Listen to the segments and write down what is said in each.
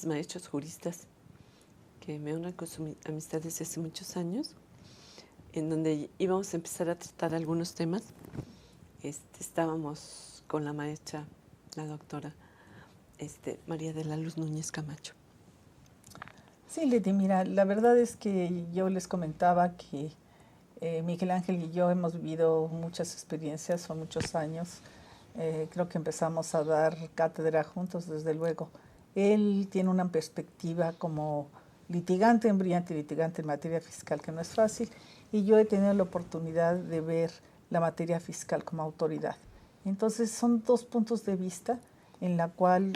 Maestros juristas que me unen con su amistad desde hace muchos años, en donde íbamos a empezar a tratar algunos temas. Estábamos con la maestra, la doctora María de la Luz Núñez Camacho. Sí, Leti, mira, la verdad es que yo les comentaba que Miguel Ángel y yo hemos vivido muchas experiencias, son muchos años. Creo que empezamos a dar cátedra juntos, desde luego. Él tiene una perspectiva como litigante, un brillante litigante en materia fiscal, que no es fácil, y yo he tenido la oportunidad de ver la materia fiscal como autoridad. Entonces son dos puntos de vista en la cual,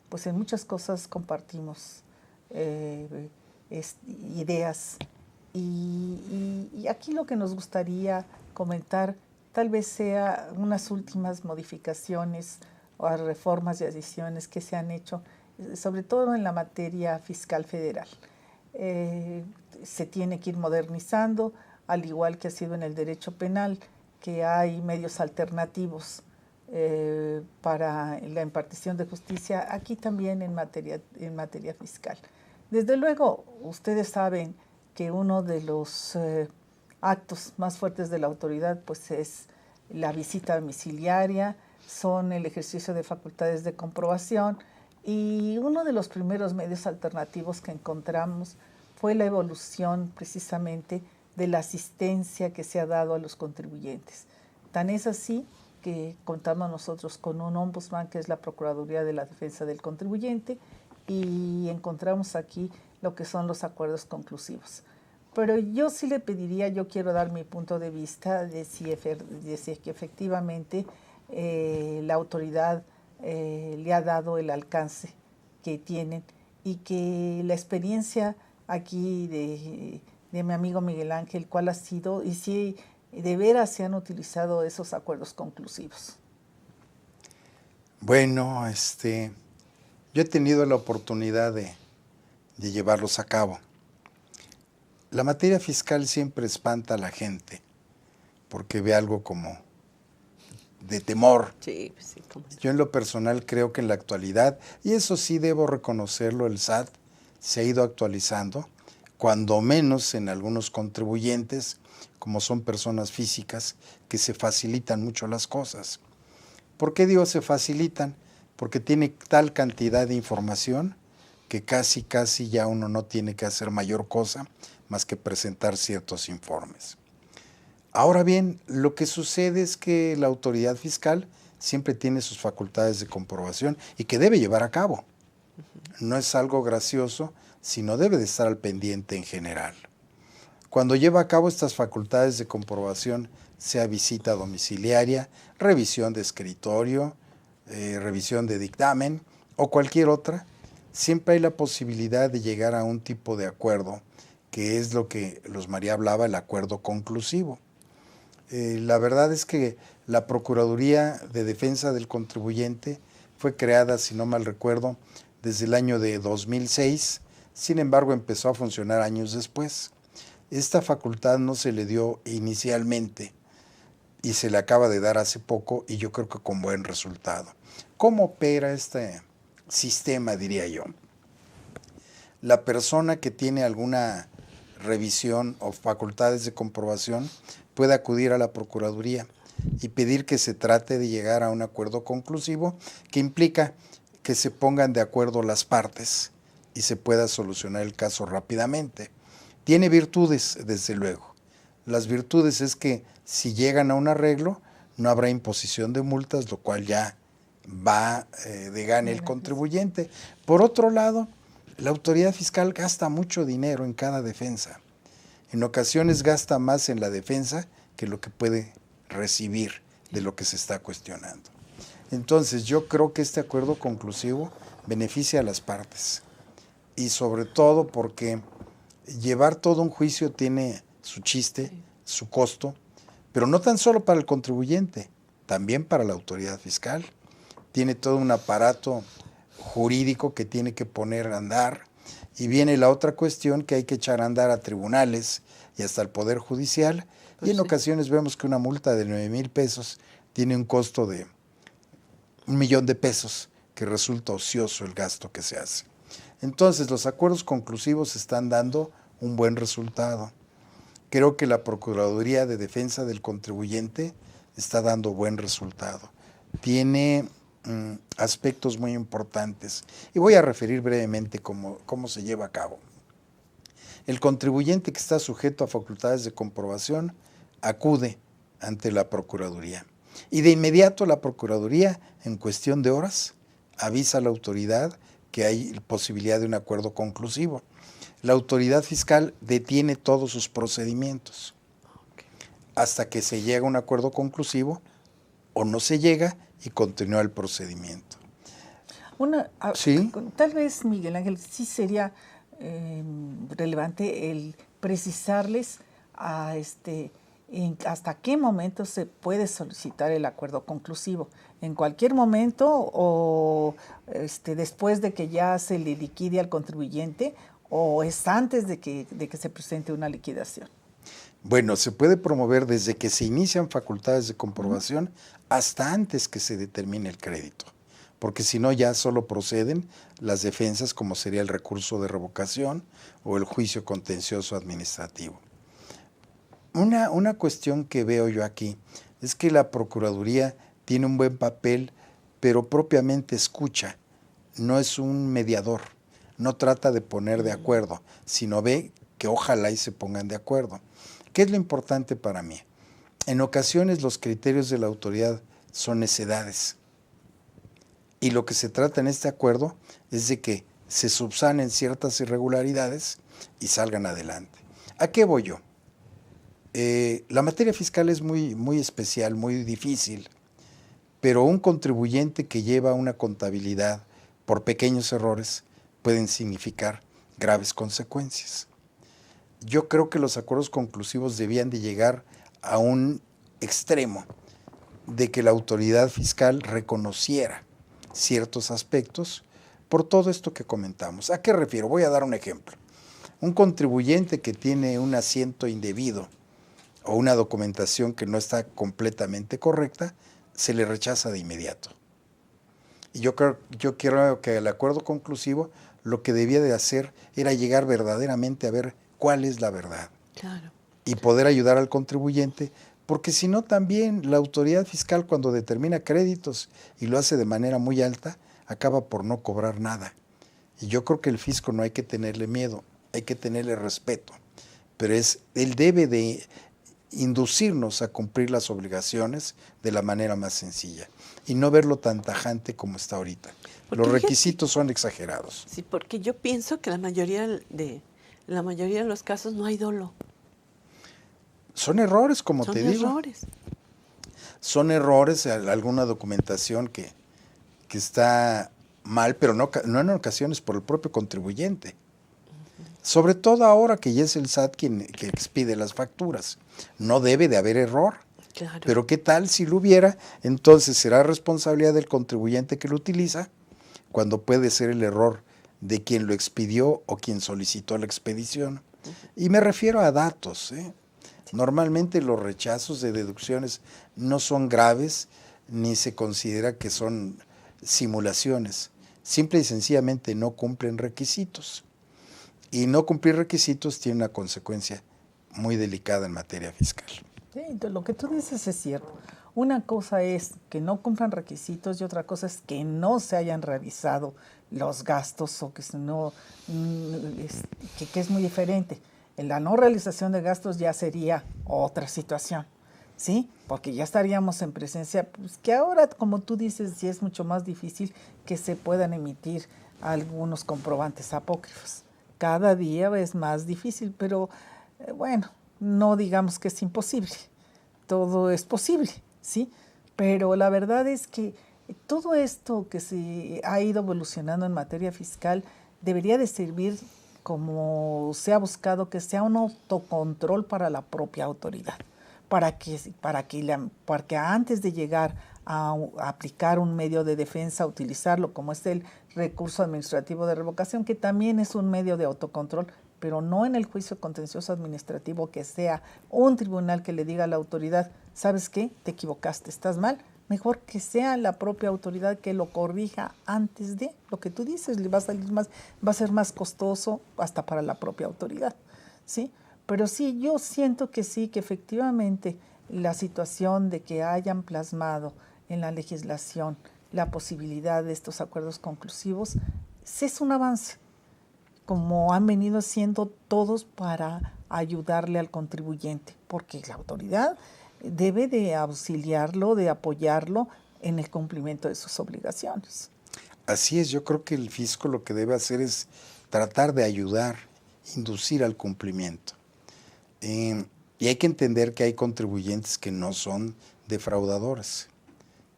pues en muchas cosas compartimos ideas. Y aquí lo que nos gustaría comentar tal vez sea unas últimas modificaciones o reformas y adiciones que se han hecho, sobre todo en la materia fiscal federal. Se tiene que ir modernizando, al igual que ha sido en el derecho penal, que hay medios alternativos para la impartición de justicia, aquí también en materia fiscal. Desde luego, ustedes saben que uno de los actos más fuertes de la autoridad pues es la visita domiciliaria, son el ejercicio de facultades de comprobación, y uno de los primeros medios alternativos que encontramos fue la evolución precisamente de la asistencia que se ha dado a los contribuyentes. Tan es así que contamos nosotros con un ombudsman, que es la Procuraduría de la Defensa del Contribuyente, y encontramos aquí lo que son los acuerdos conclusivos. Pero yo sí le pediría, yo quiero dar mi punto de vista de si que efectivamente la autoridad le ha dado el alcance que tienen, y que la experiencia aquí de mi amigo Miguel Ángel, cuál ha sido y si de veras se han utilizado esos acuerdos conclusivos. Bueno, yo he tenido la oportunidad de llevarlos a cabo. La materia fiscal siempre espanta a la gente porque ve algo como de temor. Sí, pues sí, cómo no. Yo en lo personal creo que en la actualidad, y eso sí debo reconocerlo, el SAT se ha ido actualizando, cuando menos en algunos contribuyentes, como son personas físicas, que se facilitan mucho las cosas. ¿Por qué digo se facilitan? Porque tiene tal cantidad de información que casi ya uno no tiene que hacer mayor cosa más que presentar ciertos informes. Ahora bien, lo que sucede es que la autoridad fiscal siempre tiene sus facultades de comprobación y que debe llevar a cabo. No es algo gracioso, sino debe de estar al pendiente en general. Cuando lleva a cabo estas facultades de comprobación, sea visita domiciliaria, revisión de escritorio, revisión de dictamen o cualquier otra, siempre hay la posibilidad de llegar a un tipo de acuerdo, que es lo que Luz María hablaba, el acuerdo conclusivo. La verdad es que la Procuraduría de Defensa del Contribuyente fue creada, si no mal recuerdo, desde el año de 2006, sin embargo empezó a funcionar años después. Esta facultad no se le dio inicialmente y se le acaba de dar hace poco, y yo creo que con buen resultado. ¿Cómo opera este sistema, diría yo? La persona que tiene alguna revisión o facultades de comprobación puede acudir a la Procuraduría y pedir que se trate de llegar a un acuerdo conclusivo, que implica que se pongan de acuerdo las partes y se pueda solucionar el caso rápidamente. Tiene virtudes, desde luego. Las virtudes es que si llegan a un arreglo, no habrá imposición de multas, lo cual ya va de gane el contribuyente. Por otro lado, la autoridad fiscal gasta mucho dinero en cada defensa. En ocasiones gasta más en la defensa que lo que puede recibir de lo que se está cuestionando. Entonces, yo creo que este acuerdo conclusivo beneficia a las partes, y sobre todo porque llevar todo un juicio tiene su chiste, su costo, pero no tan solo para el contribuyente, también para la autoridad fiscal. Tiene todo un aparato jurídico que tiene que poner a andar, y viene la otra cuestión que hay que echar a andar a tribunales y hasta el Poder Judicial, y en ocasiones vemos que una multa de 9,000 pesos tiene un costo de 1,000,000 de pesos, que resulta ocioso el gasto que se hace. Entonces, los acuerdos conclusivos están dando un buen resultado. Creo que la Procuraduría de Defensa del Contribuyente está dando buen resultado. Tiene aspectos muy importantes y voy a referir brevemente cómo se lleva a cabo. El contribuyente que está sujeto a facultades de comprobación acude ante la Procuraduría y de inmediato la Procuraduría, en cuestión de horas, avisa a la autoridad que hay posibilidad de un acuerdo conclusivo. La autoridad fiscal detiene todos sus procedimientos hasta que se llega a un acuerdo conclusivo o no se llega y continúa el procedimiento. ¿Sí? Tal vez, Miguel Ángel, sí sería relevante el precisarles hasta qué momento se puede solicitar el acuerdo conclusivo. ¿En cualquier momento o después de que ya se le liquide al contribuyente o es antes de que se presente una liquidación? Bueno, se puede promover desde que se inician facultades de comprobación hasta antes que se determine el crédito, porque si no ya solo proceden las defensas como sería el recurso de revocación o el juicio contencioso administrativo. Una cuestión que veo yo aquí es que la Procuraduría tiene un buen papel, pero propiamente escucha, no es un mediador, no trata de poner de acuerdo, sino ve que ojalá y se pongan de acuerdo. ¿Qué es lo importante para mí? En ocasiones los criterios de la autoridad son necedades. Y lo que se trata en este acuerdo es de que se subsanen ciertas irregularidades y salgan adelante. ¿A qué voy yo? La materia fiscal es muy especial, muy difícil, pero un contribuyente que lleva una contabilidad por pequeños errores pueden significar graves consecuencias. Yo creo que los acuerdos conclusivos debían de llegar a un extremo de que la autoridad fiscal reconociera ciertos aspectos por todo esto que comentamos. ¿A qué refiero? Voy a dar un ejemplo. Un contribuyente que tiene un asiento indebido o una documentación que no está completamente correcta, se le rechaza de inmediato. Y yo quiero que el acuerdo conclusivo lo que debía de hacer era llegar verdaderamente a ver cuál es la verdad. Claro. Y poder ayudar al contribuyente, porque si no también la autoridad fiscal cuando determina créditos y lo hace de manera muy alta, acaba por no cobrar nada. Y yo creo que el fisco no hay que tenerle miedo, hay que tenerle respeto, pero él debe de inducirnos a cumplir las obligaciones de la manera más sencilla y no verlo tan tajante como está ahorita. Los requisitos son exagerados. Sí, porque yo pienso que la mayoría de los casos no hay dolo. Son errores, como te digo. Son errores. Son errores, alguna documentación que está mal, pero no en ocasiones por el propio contribuyente. Sobre todo ahora que ya es el SAT quien expide las facturas. No debe de haber error. Claro. Pero ¿qué tal si lo hubiera? Entonces será responsabilidad del contribuyente que lo utiliza, cuando puede ser el error de quien lo expidió o quien solicitó la expedición. Y me refiero a datos. Normalmente los rechazos de deducciones no son graves ni se considera que son simulaciones. Simple y sencillamente no cumplen requisitos. Y no cumplir requisitos tiene una consecuencia muy delicada en materia fiscal. Sí, lo que tú dices es cierto. Una cosa es que no cumplan requisitos y otra cosa es que no se hayan realizado los gastos o que es muy diferente. En la no realización de gastos ya sería otra situación, ¿sí? Porque ya estaríamos en presencia, pues que ahora, como tú dices, sí es mucho más difícil que se puedan emitir algunos comprobantes apócrifos. Cada día es más difícil, pero bueno, no digamos que es imposible. Todo es posible, ¿sí? Pero la verdad es que todo esto que se ha ido evolucionando en materia fiscal debería de servir, como se ha buscado, que sea un autocontrol para la propia autoridad, para que antes de llegar a aplicar un medio de defensa, utilizarlo como es el recurso administrativo de revocación, que también es un medio de autocontrol, pero no en el juicio contencioso administrativo, que sea un tribunal que le diga a la autoridad, ¿sabes qué? Te equivocaste, estás mal, mejor que sea la propia autoridad que lo corrija antes de lo que tú dices, le va a salir más, va a ser más costoso hasta para la propia autoridad, ¿sí? Pero sí, yo siento que sí, que efectivamente la situación de que hayan plasmado en la legislación la posibilidad de estos acuerdos conclusivos, sí es un avance, como han venido siendo todos para ayudarle al contribuyente, porque la autoridad debe de auxiliarlo, de apoyarlo en el cumplimiento de sus obligaciones. Así es, yo creo que el fisco lo que debe hacer es tratar de ayudar, inducir al cumplimiento. Y hay que entender que hay contribuyentes que no son defraudadores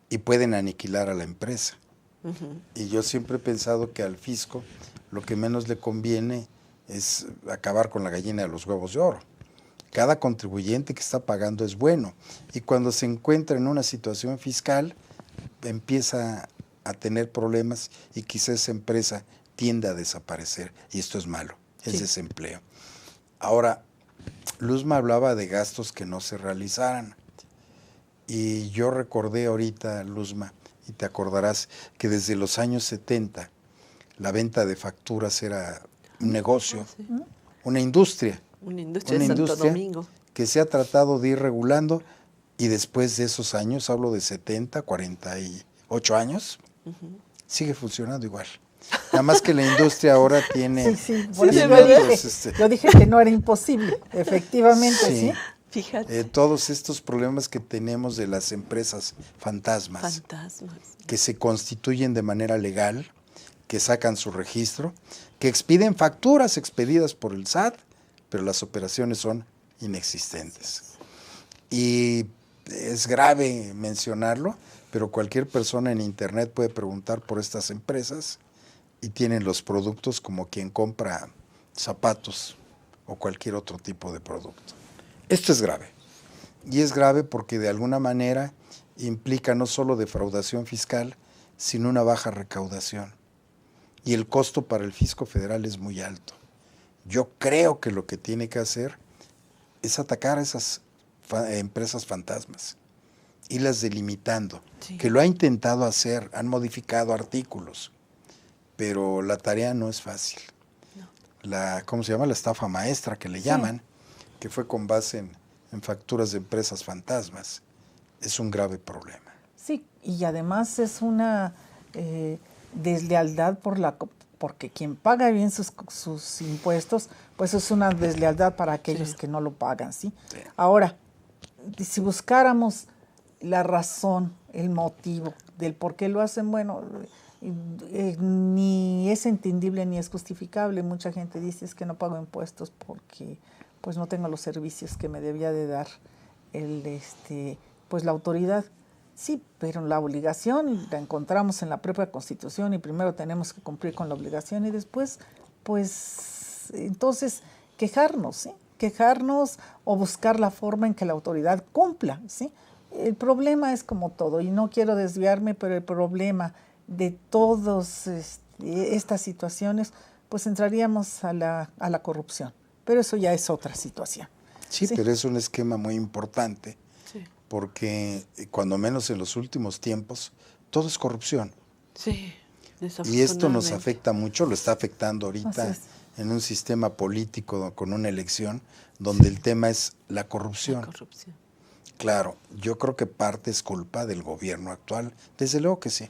y pueden aniquilar a la empresa. Y yo siempre he pensado que al fisco lo que menos le conviene es acabar con la gallina de los huevos de oro. Cada contribuyente que está pagando es bueno, y cuando se encuentra en una situación fiscal empieza a tener problemas y quizás esa empresa tiende a desaparecer, y esto es malo, es desempleo. Ahora, Luzma hablaba de gastos que no se realizaran, y yo recordé ahorita, Luzma, y te acordarás que desde los años 70 la venta de facturas era un negocio, una industria. Una industria de Santo Domingo. Que se ha tratado de ir regulando, y después de esos años, hablo de 70, 48 años, sigue funcionando igual. Nada más que la industria ahora tiene... Por eso yo dije que no era imposible, efectivamente, sí. Fíjate. Todos estos problemas que tenemos de las empresas fantasmas, que se constituyen de manera legal, que sacan su registro, que expiden facturas expedidas por el SAT, pero las operaciones son inexistentes. Y es grave mencionarlo, pero cualquier persona en internet puede preguntar por estas empresas y tienen los productos como quien compra zapatos o cualquier otro tipo de producto. Esto es grave. Y es grave porque de alguna manera implica no solo defraudación fiscal, sino una baja recaudación. Y el costo para el fisco federal es muy alto. Yo creo que lo que tiene que hacer es atacar a esas empresas fantasmas, irlas delimitando, que lo ha intentado hacer, han modificado artículos, pero la tarea no es fácil. No. ¿Cómo se llama? La estafa maestra que le llaman, que fue con base en facturas de empresas fantasmas, es un grave problema. Sí, y además es una deslealdad porque quien paga bien sus impuestos, pues es una deslealdad para aquellos que no lo pagan, ¿sí? Ahora, si buscáramos la razón, el motivo del por qué lo hacen, bueno, ni es entendible ni es justificable. Mucha gente dice es que no pago impuestos porque pues no tengo los servicios que me debía de dar pues la autoridad. Sí, pero la obligación la encontramos en la propia Constitución y primero tenemos que cumplir con la obligación y después, pues, entonces quejarnos, ¿sí? Quejarnos o buscar la forma en que la autoridad cumpla, ¿sí? El problema es como todo, y no quiero desviarme, pero el problema de todas estas situaciones, pues entraríamos a la corrupción, pero eso ya es otra situación. Sí, pero es un esquema muy importante. Porque cuando menos en los últimos tiempos, todo es corrupción. Sí, y esto nos afecta mucho, lo está afectando ahorita en un sistema político con una elección donde el tema es la corrupción. La corrupción. Claro, yo creo que parte es culpa del gobierno actual, desde luego que sí.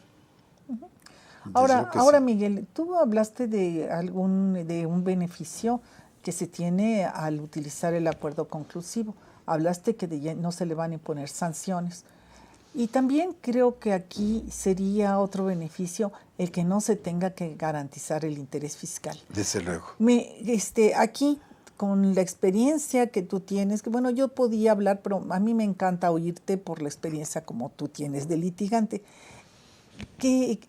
Ahora Miguel, tú hablaste de un beneficio que se tiene al utilizar el acuerdo conclusivo. Hablaste que no se le van a imponer sanciones. Y también creo que aquí sería otro beneficio el que no se tenga que garantizar el interés fiscal. Desde luego. Aquí, con la experiencia que tú tienes, que bueno, yo podía hablar, pero a mí me encanta oírte por la experiencia como tú tienes de litigante. ¿Qué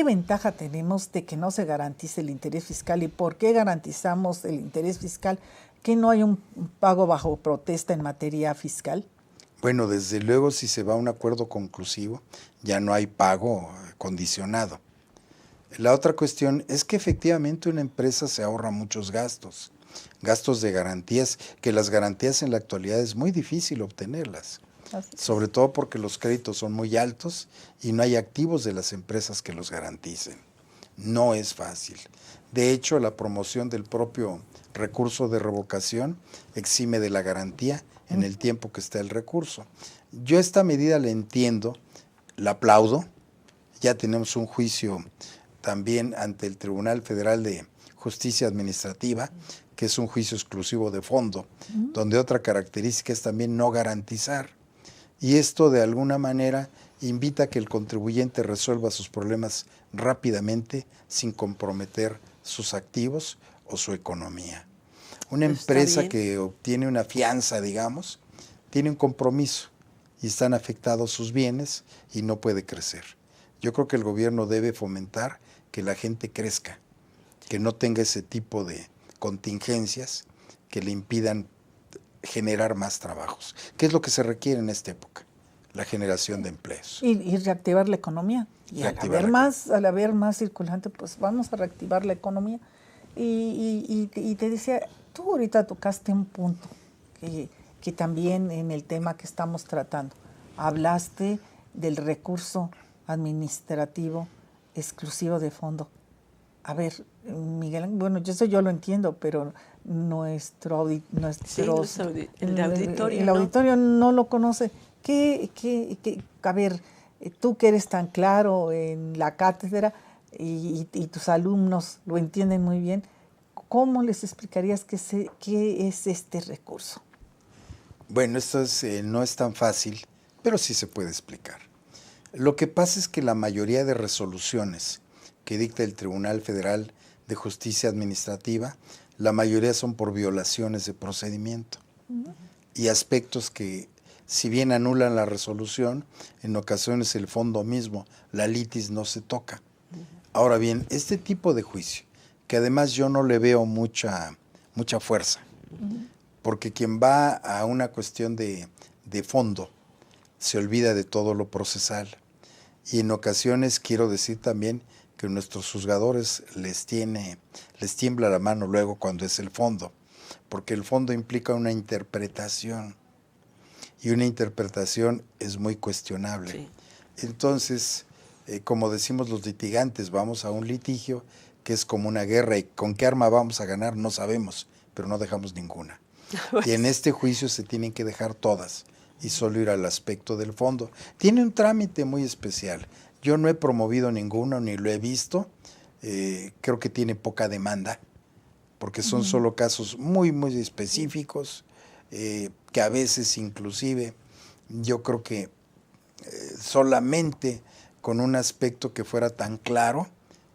ventaja tenemos de que no se garantice el interés fiscal y por qué garantizamos el interés fiscal? ¿Que no hay un pago bajo protesta en materia fiscal? Bueno, desde luego, si se va a un acuerdo conclusivo, ya no hay pago condicionado. La otra cuestión es que efectivamente una empresa se ahorra muchos gastos de garantías, que las garantías en la actualidad es muy difícil obtenerlas. Así es. sobre todo porque los créditos son muy altos y no hay activos de las empresas que los garanticen. No es fácil. De hecho, la promoción del propio recurso de revocación exime de la garantía en el tiempo que está el recurso. Yo esta medida la entiendo, la aplaudo. Ya tenemos un juicio también ante el Tribunal Federal de Justicia Administrativa, que es un juicio exclusivo de fondo, donde otra característica es también no garantizar. Y esto de alguna manera invita a que el contribuyente resuelva sus problemas rápidamente sin comprometer sus activos o su economía. Una empresa que obtiene una fianza, digamos, tiene un compromiso y están afectados sus bienes y no puede crecer. Yo creo que el gobierno debe fomentar que la gente crezca, que no tenga ese tipo de contingencias que le impidan generar más trabajos. ¿Qué es lo que se requiere en esta época? La generación de empleos. Y reactivar la economía. Y al haber más circulante, pues vamos a reactivar la economía. Y te decía, tú ahorita tocaste un punto que también en el tema que estamos tratando, hablaste del recurso administrativo exclusivo de fondo. A ver, Miguel, bueno, yo lo entiendo, pero el auditorio no lo conoce. A ver, tú que eres tan claro en la cátedra y tus alumnos lo entienden muy bien, ¿cómo les explicarías qué es este recurso? Bueno, esto no es tan fácil, pero sí se puede explicar. Lo que pasa es que la mayoría de resoluciones que dicta el Tribunal Federal de Justicia Administrativa, la mayoría son por violaciones de procedimiento y aspectos que, si bien anulan la resolución, en ocasiones el fondo mismo, la litis, no se toca. Ahora bien, este tipo de juicio, que además yo no le veo mucha fuerza, porque quien va a una cuestión de fondo se olvida de todo lo procesal. Y en ocasiones quiero decir también que nuestros juzgadores les tiembla la mano luego cuando es el fondo, porque el fondo implica una interpretación y una interpretación es muy cuestionable. Sí. Entonces, como decimos los litigantes, vamos a un litigio que es como una guerra y con qué arma vamos a ganar no sabemos, pero no dejamos ninguna. Pues. Y en este juicio se tienen que dejar todas y solo ir al aspecto del fondo. Tiene un trámite muy especial. Yo no he promovido ninguno ni lo he visto. Creo que tiene poca demanda porque son solo casos muy, muy específicos que a veces inclusive yo creo que solamente con un aspecto que fuera tan claro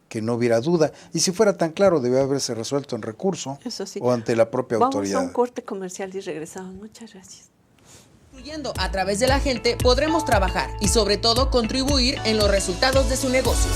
que no hubiera duda. Y si fuera tan claro, debe haberse resuelto en recurso. Eso sí. O ante la propia autoridad. Vamos a un corte comercial y regresamos. Muchas gracias. Influyendo a través de la gente, podremos trabajar y sobre todo contribuir en los resultados de su negocio.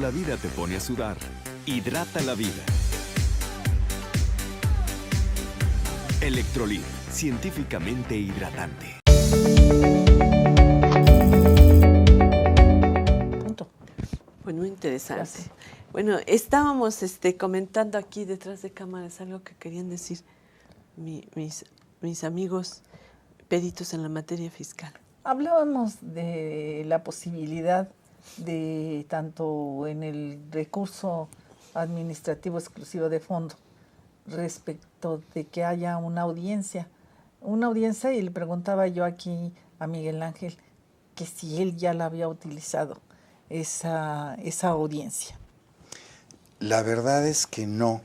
la vida te pone a sudar, hidrata la vida. Electrolit, científicamente hidratante. Punto. Pues muy interesante. Gracias. Bueno, estábamos comentando aquí detrás de cámaras algo que querían decir mis amigos peritos en la materia fiscal. Hablábamos de la posibilidad de, tanto en el recurso administrativo exclusivo de fondo, respecto de que haya una audiencia, y le preguntaba yo aquí a Miguel Ángel que si él ya la había utilizado, esa audiencia. La verdad es que no.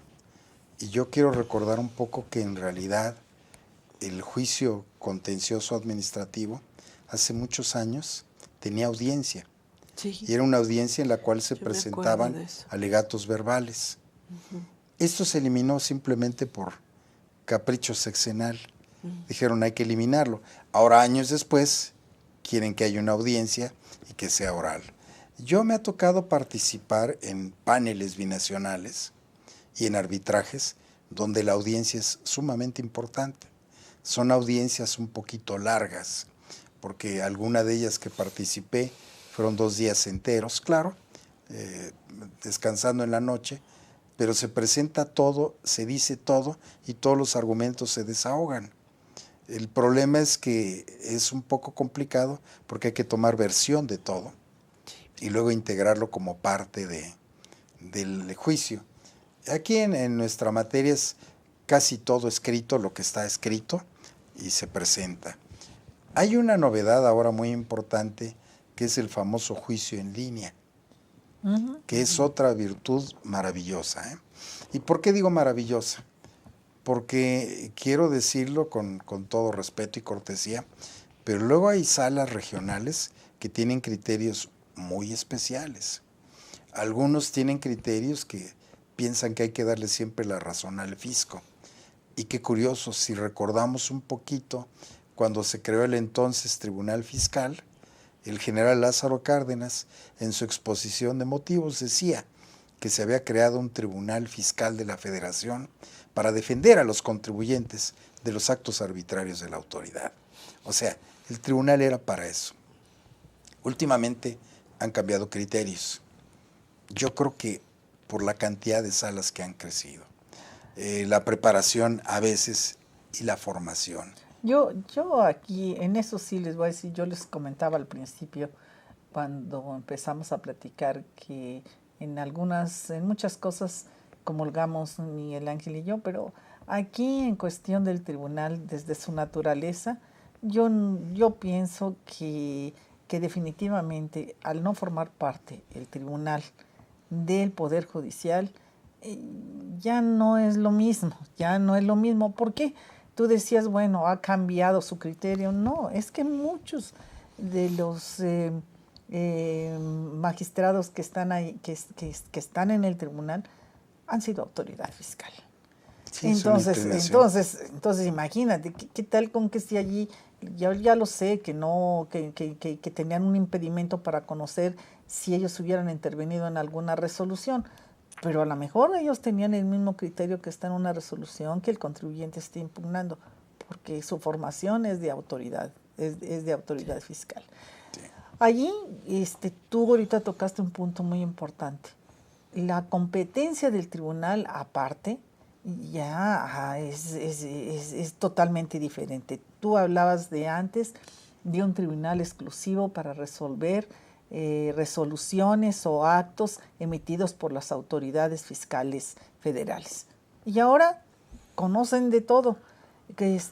Y yo quiero recordar un poco que en realidad el juicio contencioso administrativo hace muchos años tenía audiencia. Sí. Y era una audiencia en la cual se Yo me acuerdo presentaban de eso. alegatos verbales. Esto se eliminó simplemente por capricho sexenal. Dijeron hay que eliminarlo. Ahora, años después, quieren que haya una audiencia y que sea oral. Yo me ha tocado participar en paneles binacionales y en arbitrajes donde la audiencia es sumamente importante. Son audiencias un poquito largas, porque alguna de ellas que participé fueron 2 días enteros, claro, descansando en la noche, pero se presenta todo, se dice todo y todos los argumentos se desahogan. El problema es que es un poco complicado porque hay que tomar versión de todo y luego integrarlo como parte del juicio. Aquí en nuestra materia es casi todo escrito, lo que está escrito, y se presenta. Hay una novedad ahora muy importante, que es el famoso juicio en línea, que es otra virtud maravillosa, ¿eh? ¿Y por qué digo maravillosa? Porque quiero decirlo con todo respeto y cortesía, pero luego hay salas regionales que tienen criterios muy especiales. Algunos tienen criterios que piensan que hay que darle siempre la razón al fisco. Y qué curioso, si recordamos un poquito, cuando se creó el entonces Tribunal Fiscal, el general Lázaro Cárdenas, en su exposición de motivos, decía que se había creado un Tribunal Fiscal de la Federación para defender a los contribuyentes de los actos arbitrarios de la autoridad. O sea, el tribunal era para eso. Últimamente han cambiado criterios. Yo creo que por la cantidad de salas que han crecido, la preparación a veces y la formación. Yo aquí, en eso sí les voy a decir, yo les comentaba al principio, cuando empezamos a platicar, que en muchas cosas comulgamos Miguel Ángel y yo, pero aquí en cuestión del tribunal, desde su naturaleza, yo pienso que definitivamente al no formar parte el tribunal del Poder Judicial, ya no es lo mismo. ¿Por qué? Tú decías, bueno, ha cambiado su criterio. No, es que muchos de los magistrados que están ahí, que están en el tribunal, han sido autoridad fiscal. Sí, Entonces imagínate, ¿qué tal con que si allí, ya lo sé, que tenían un impedimento para conocer si ellos hubieran intervenido en alguna resolución, pero a lo mejor ellos tenían el mismo criterio que está en una resolución que el contribuyente esté impugnando, porque su formación es de autoridad, es de autoridad fiscal. Sí. Allí, tú ahorita tocaste un punto muy importante. La competencia del tribunal aparte ya es totalmente diferente. Tú hablabas antes de un tribunal exclusivo para resolver resoluciones o actos emitidos por las autoridades fiscales federales. Y ahora conocen de todo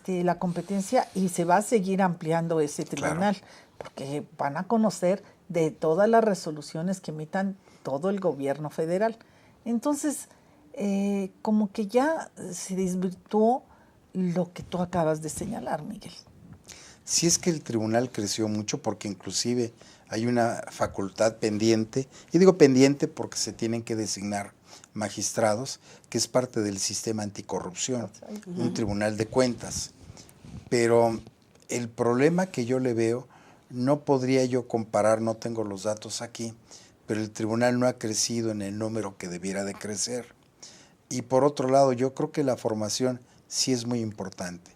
la competencia, y se va a seguir ampliando ese tribunal, claro, porque van a conocer de todas las resoluciones que emitan todo el gobierno federal. Entonces, como que ya se desvirtuó lo que tú acabas de señalar, Miguel. Sí, es que el tribunal creció mucho porque inclusive hay una facultad pendiente, y digo pendiente porque se tienen que designar magistrados, que es parte del sistema anticorrupción, un tribunal de cuentas. Pero el problema que yo le veo, no podría yo comparar, no tengo los datos aquí, pero el tribunal no ha crecido en el número que debiera de crecer. Y por otro lado, yo creo que la formación sí es muy importante.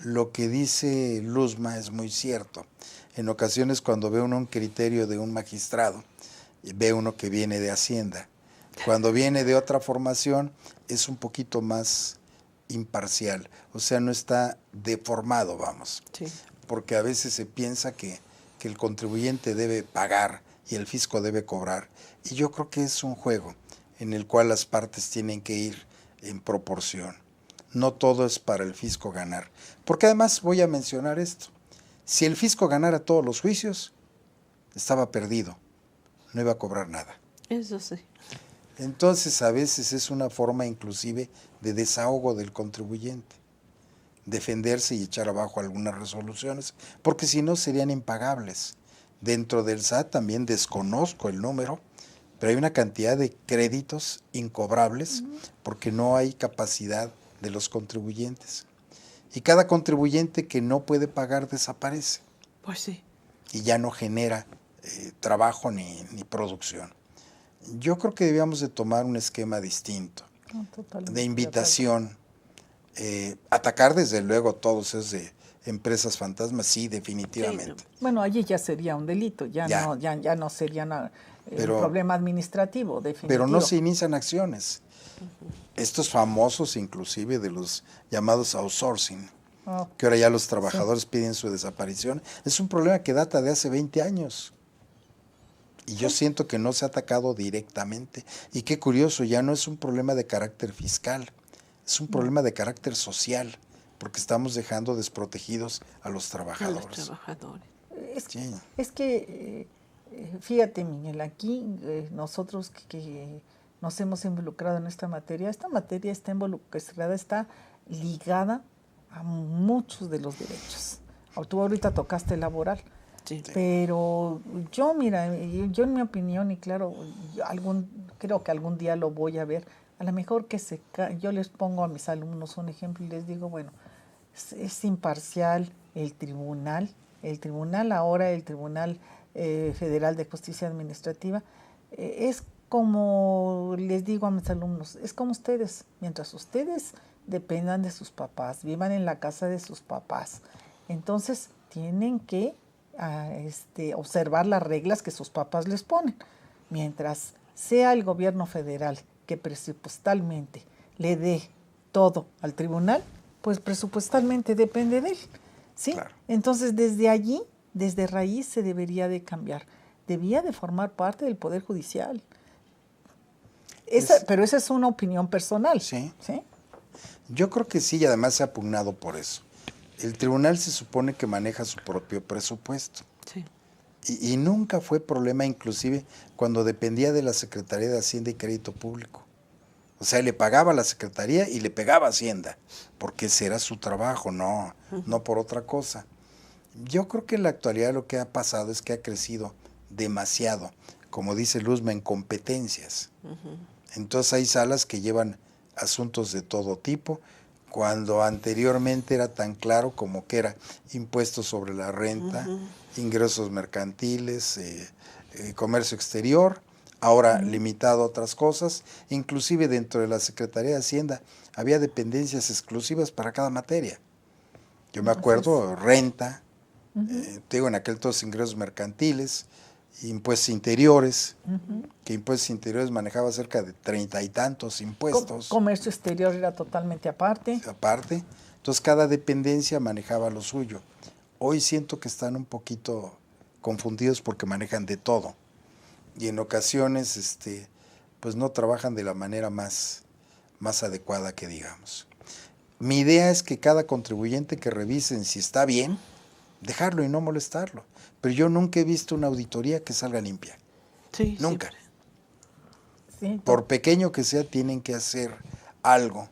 Lo que dice Luzma es muy cierto. En ocasiones cuando ve uno un criterio de un magistrado, ve uno que viene de Hacienda. Cuando viene de otra formación es un poquito más imparcial, o sea, no está deformado, vamos. Sí. Porque a veces se piensa que el contribuyente debe pagar y el fisco debe cobrar. Y yo creo que es un juego en el cual las partes tienen que ir en proporción. No todo es para el fisco ganar. Porque además voy a mencionar esto. Si el fisco ganara todos los juicios, estaba perdido. No iba a cobrar nada. Eso sí. Entonces a veces es una forma inclusive de desahogo del contribuyente. Defenderse y echar abajo algunas resoluciones, porque si no serían impagables. Dentro del SAT también desconozco el número, pero hay una cantidad de créditos incobrables porque no hay capacidad de los contribuyentes. Y cada contribuyente que no puede pagar desaparece Pues sí. y ya no genera trabajo ni producción. Yo creo que debíamos de tomar un esquema distinto, No, totalmente de invitación, atacar desde luego todos esos de empresas fantasmas, sí, definitivamente. Bueno, allí ya sería un delito, ya no sería un problema administrativo, definitivo. Pero no se inician acciones. Estos famosos, inclusive, de los llamados outsourcing, que ahora ya los trabajadores piden su desaparición, es un problema que data de hace 20 años. Y yo siento que no se ha atacado directamente. Y qué curioso, ya no es un problema de carácter fiscal, es un problema de carácter social, porque estamos dejando desprotegidos a los trabajadores. A los trabajadores. Es que, fíjate, Miguel, aquí nosotros que nos hemos involucrado en esta materia está involucrada, está ligada a muchos de los derechos. Tú ahorita tocaste el laboral. Sí. Pero yo, mira, yo en mi opinión, y claro, creo que algún día lo voy a ver, a lo mejor yo les pongo a mis alumnos un ejemplo y les digo, bueno, es imparcial el tribunal ahora, el Tribunal Federal de Justicia Administrativa, es como les digo a mis alumnos, es como ustedes, mientras ustedes dependan de sus papás, vivan en la casa de sus papás, entonces tienen que observar las reglas que sus papás les ponen. Mientras sea el gobierno federal que presupuestalmente le dé todo al tribunal, pues presupuestalmente depende de él, ¿sí? Claro. Entonces desde allí, desde raíz se debería de cambiar, debía de formar parte del Poder Judicial. Pero esa es una opinión personal. Sí. ¿Sí? Yo creo que sí, y además se ha pugnado por eso. El tribunal se supone que maneja su propio presupuesto. Sí. Y nunca fue problema, inclusive, cuando dependía de la Secretaría de Hacienda y Crédito Público. O sea, le pagaba a la Secretaría y le pegaba a Hacienda, porque ese era su trabajo, no por otra cosa. Yo creo que en la actualidad lo que ha pasado es que ha crecido demasiado, como dice Luzma, en competencias. Entonces hay salas que llevan asuntos de todo tipo, cuando anteriormente era tan claro como que era impuestos sobre la renta, ingresos mercantiles, comercio exterior, ahora limitado a otras cosas, inclusive dentro de la Secretaría de Hacienda había dependencias exclusivas para cada materia. Yo me acuerdo, renta, te digo, en aquel todos ingresos mercantiles, impuestos interiores, que impuestos interiores manejaba cerca de 30 y tantos impuestos. Comercio exterior era totalmente aparte. Aparte, entonces cada dependencia manejaba lo suyo. Hoy siento que están un poquito confundidos porque manejan de todo. Y en ocasiones, pues no trabajan de la manera más adecuada que digamos. Mi idea es que cada contribuyente que revisen si está bien, dejarlo y no molestarlo. Pero yo nunca he visto una auditoría que salga limpia. Sí, nunca. Sí, Por pequeño que sea, tienen que hacer algo.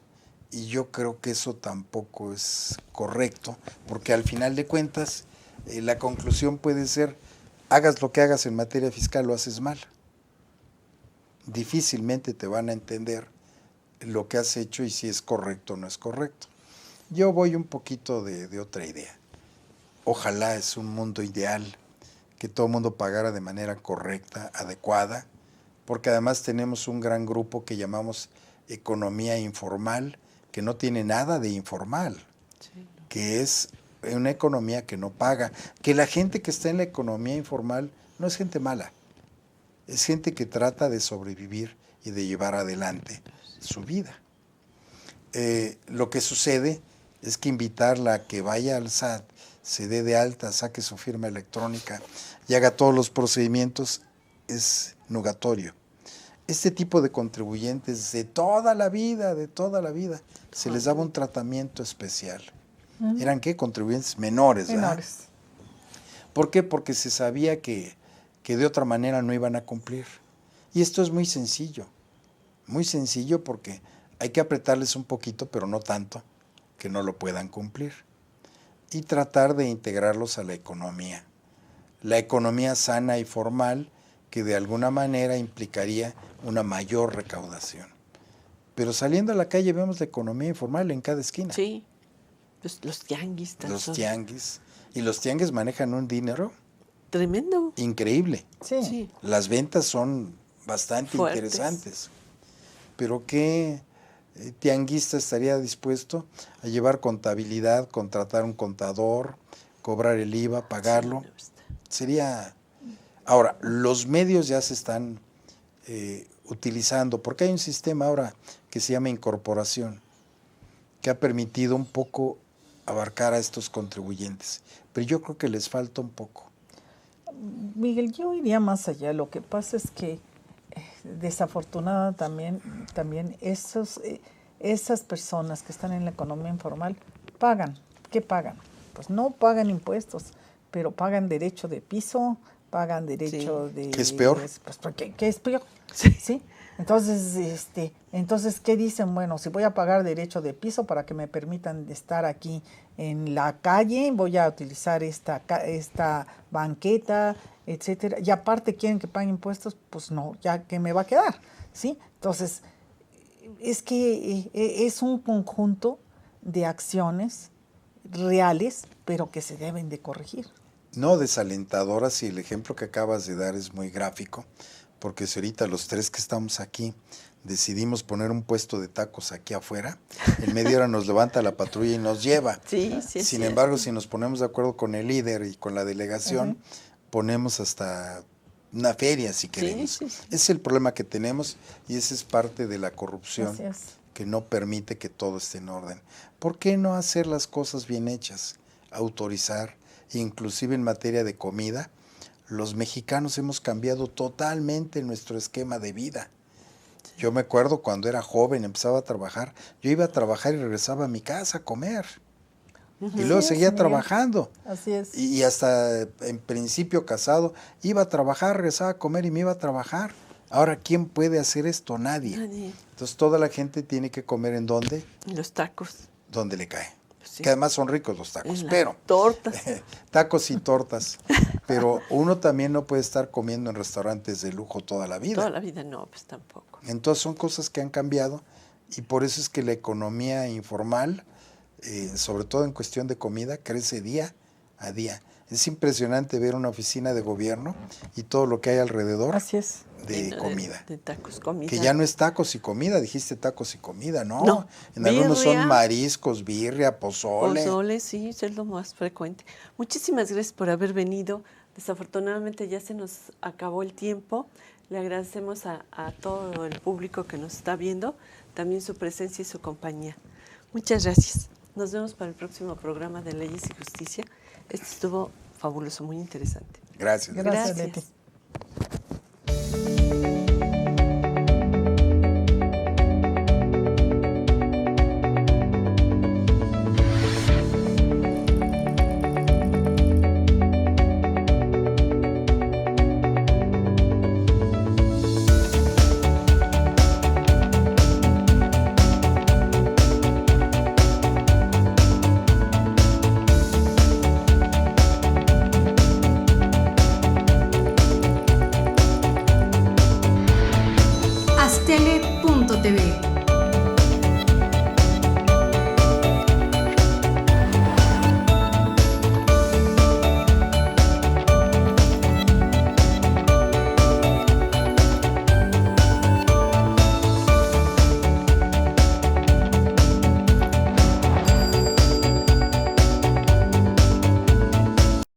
Y yo creo que eso tampoco es correcto, porque al final de cuentas, la conclusión puede ser, hagas lo que hagas en materia fiscal, lo haces mal. Difícilmente te van a entender lo que has hecho y si es correcto o no es correcto. Yo voy un poquito de otra idea. Ojalá es un mundo ideal, que todo el mundo pagara de manera correcta, adecuada, porque además tenemos un gran grupo que llamamos economía informal, que no tiene nada de informal, Sí. que es una economía que no paga, que la gente que está en la economía informal no es gente mala, es gente que trata de sobrevivir y de llevar adelante su vida. Lo que sucede es que invitarla a que vaya al SAT, se dé de alta, saque su firma electrónica y haga todos los procedimientos es nugatorio. Este tipo de contribuyentes de toda la vida, se les daba un tratamiento especial. ¿Eran qué? Contribuyentes menores, ¿verdad? Menores. ¿Por qué? Porque se sabía que de otra manera no iban a cumplir. Y esto es muy sencillo porque hay que apretarles un poquito, pero no tanto, que no lo puedan cumplir. Y tratar de integrarlos a la economía sana y formal, que de alguna manera implicaría una mayor recaudación. Pero saliendo a la calle vemos la economía informal en cada esquina. Sí, los tianguis. Los tianguis. Y los tianguis manejan un dinero Tremendo. increíble. Sí. Sí. Las ventas son bastante Fuertes. interesantes. Pero ¿qué tianguista estaría dispuesto a llevar contabilidad, contratar un contador, cobrar el IVA, pagarlo? Sí, no está. Sería... Ahora, los medios ya se están utilizando, porque hay un sistema ahora que se llama incorporación, que ha permitido un poco abarcar a estos contribuyentes, pero yo creo que les falta un poco. Miguel, yo iría más allá. Lo que pasa es que desafortunadamente también esas personas que están en la economía informal pagan. ¿Qué pagan? Pues no pagan impuestos, pero pagan derecho de piso, pagan derecho de... ¿Qué es peor? Pues, ¿qué es peor? Sí. ¿Sí? Entonces, ¿qué dicen? Bueno, si voy a pagar derecho de piso para que me permitan estar aquí en la calle, voy a utilizar esta banqueta, etcétera. Y aparte quieren que pague impuestos, pues no, ya que me va a quedar, ¿sí? Entonces, es que es un conjunto de acciones reales, pero que se deben de corregir. No desalentadoras, y el ejemplo que acabas de dar es muy gráfico, porque si ahorita los tres que estamos aquí decidimos poner un puesto de tacos aquí afuera, en media hora nos levanta la patrulla y nos lleva. Sí, sí. Sin embargo, si nos ponemos de acuerdo con el líder y con la delegación, ponemos hasta una feria si queremos. Sí. Ese es el problema que tenemos y ese es parte de la corrupción Así es. que no permite que todo esté en orden. ¿Por qué no hacer las cosas bien hechas? Autorizar, inclusive en materia de comida. Los mexicanos hemos cambiado totalmente nuestro esquema de vida. Yo me acuerdo cuando era joven, empezaba a trabajar, yo iba a trabajar y regresaba a mi casa a comer. Y luego Así es, seguía Miguel. trabajando. Así es. Y hasta en principio casado, iba a trabajar, regresaba a comer y me iba a trabajar. Ahora, ¿quién puede hacer esto? Nadie. Nadie. Entonces toda la gente tiene que comer ¿en dónde? Los tacos. Donde le cae. Sí. Que además son ricos los tacos, En las pero... tortas. Tacos y tortas. Pero uno también no puede estar comiendo en restaurantes de lujo toda la vida. Toda la vida no, pues tampoco. Entonces son cosas que han cambiado y por eso es que la economía informal, sobre todo en cuestión de comida, crece día a día. Es impresionante ver una oficina de gobierno y todo lo que hay alrededor Así es. de Lleno comida. De tacos, comida. Que ya no es tacos y comida, dijiste tacos y comida, ¿no? No, En algunos birria. son mariscos, birria, pozole. Pozole, sí, es lo más frecuente. Muchísimas gracias por haber venido. Desafortunadamente ya se nos acabó el tiempo. Le agradecemos a todo el público que nos está viendo, también su presencia y su compañía. Muchas gracias. Nos vemos para el próximo programa de Leyes y Justicia. Este estuvo fabuloso, muy interesante. Gracias. Gracias, Leti. Astele.tv